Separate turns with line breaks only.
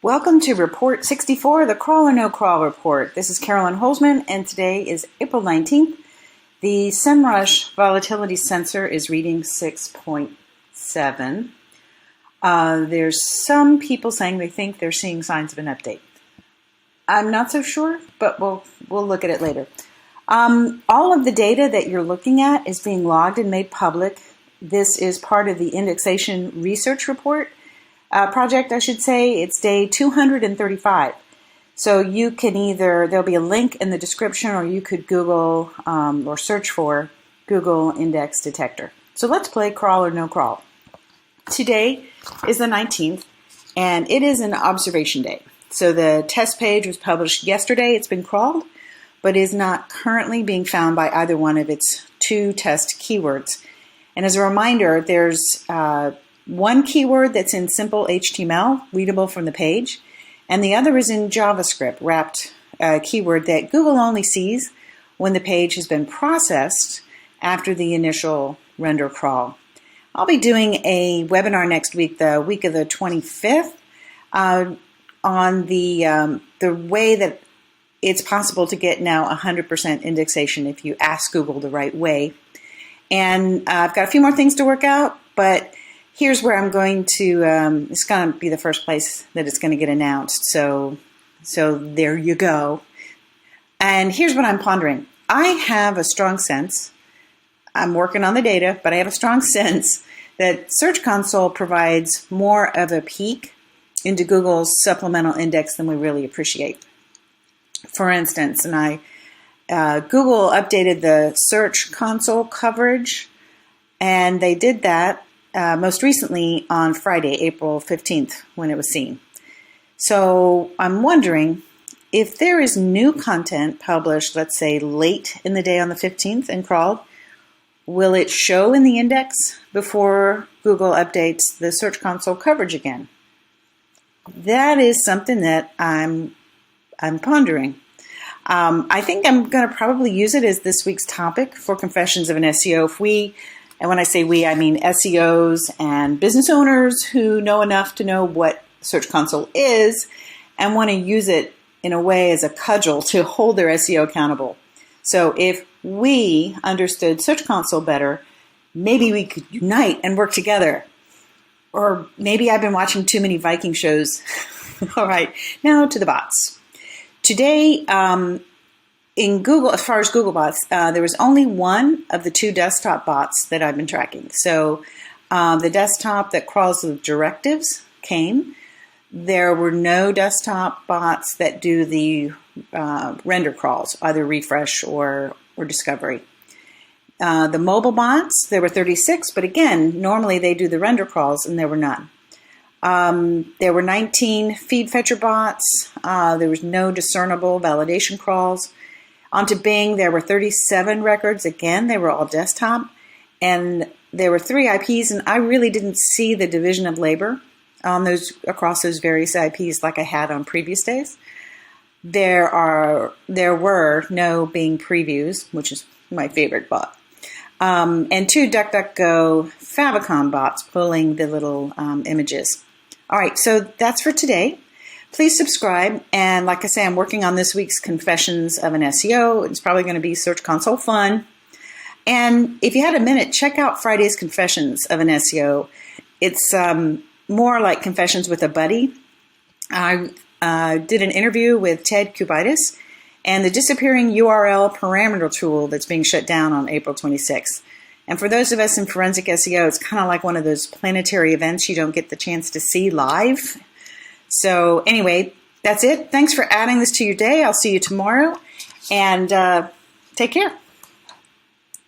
Welcome to Report 64, the Crawl or No Crawl Report. This is Carolyn Holzman, and today is April 19th. The Semrush volatility sensor is reading 6.7. There's some people saying they think they're seeing signs of an update. I'm not so sure, but we'll look at it later. All of the data that you're looking at is being logged and made public. This is part of the Indexation research report. Project, I should say. It's day 235. So you can there'll be a link in the description, or you could Google or search for Google Index Detector. So let's play Crawl or No Crawl. Today is the 19th, and it is an observation day. So the test page was published yesterday. It's been crawled, but is not currently being found by either one of its two test keywords. And as a reminder, there's one keyword that's in simple HTML, readable from the page, and the other is in JavaScript, wrapped keyword that Google only sees when the page has been processed after the initial render crawl. I'll be doing a webinar next week, the week of the 25th, on the way that it's possible to get now 100% indexation if you ask Google the right way. And I've got a few more things to work out, but here's where I'm going to, it's going to be the first place that it's going to get announced. So there you go. And here's what I'm pondering. I have a strong sense, I'm working on the data, but I have a strong sense that Search Console provides more of a peek into Google's supplemental index than we really appreciate. For instance, Google updated the Search Console coverage, and they did that most recently on Friday, April 15th, when it was seen. So I'm wondering if there is new content published, let's say late in the day on the 15th and crawled, will it show in the index before Google updates the Search Console coverage again? That is something that I'm pondering. I think I'm going to probably use it as this week's topic for Confessions of an SEO. And when I say we, I mean SEOs and business owners who know enough to know what Search Console is and want to use it in a way as a cudgel to hold their SEO accountable. So if we understood Search Console better, maybe we could unite and work together. Or maybe I've been watching too many Viking shows. All right, now to the bots. Today, in Google, as far as Google bots, there was only one of the two desktop bots that I've been tracking. So the desktop that crawls with directives came. There were no desktop bots that do the render crawls, either refresh or discovery. The mobile bots, there were 36, but again, normally they do the render crawls, and there were none. There were 19 feed fetcher bots. There was no discernible validation crawls. Onto Bing, there were 37 records. Again, they were all desktop. And there were 3 IPs, and I really didn't see the division of labor on those across those various IPs like I had on previous days. There were no Bing previews, which is my favorite bot. And 2 DuckDuckGo favicon bots pulling the little images. All right, so that's for today. Please subscribe, and like I say, I'm working on this week's Confessions of an SEO. It's probably going to be Search Console fun. And if you had a minute, check out Friday's Confessions of an SEO. It's more like Confessions with a buddy. I did an interview with Ted Kubitis and the disappearing URL parameter tool that's being shut down on April 26th. And for those of us in forensic SEO, it's kind of like one of those planetary events you don't get the chance to see live. So anyway, that's it. Thanks for adding this to your day. I'll see you tomorrow, and take care.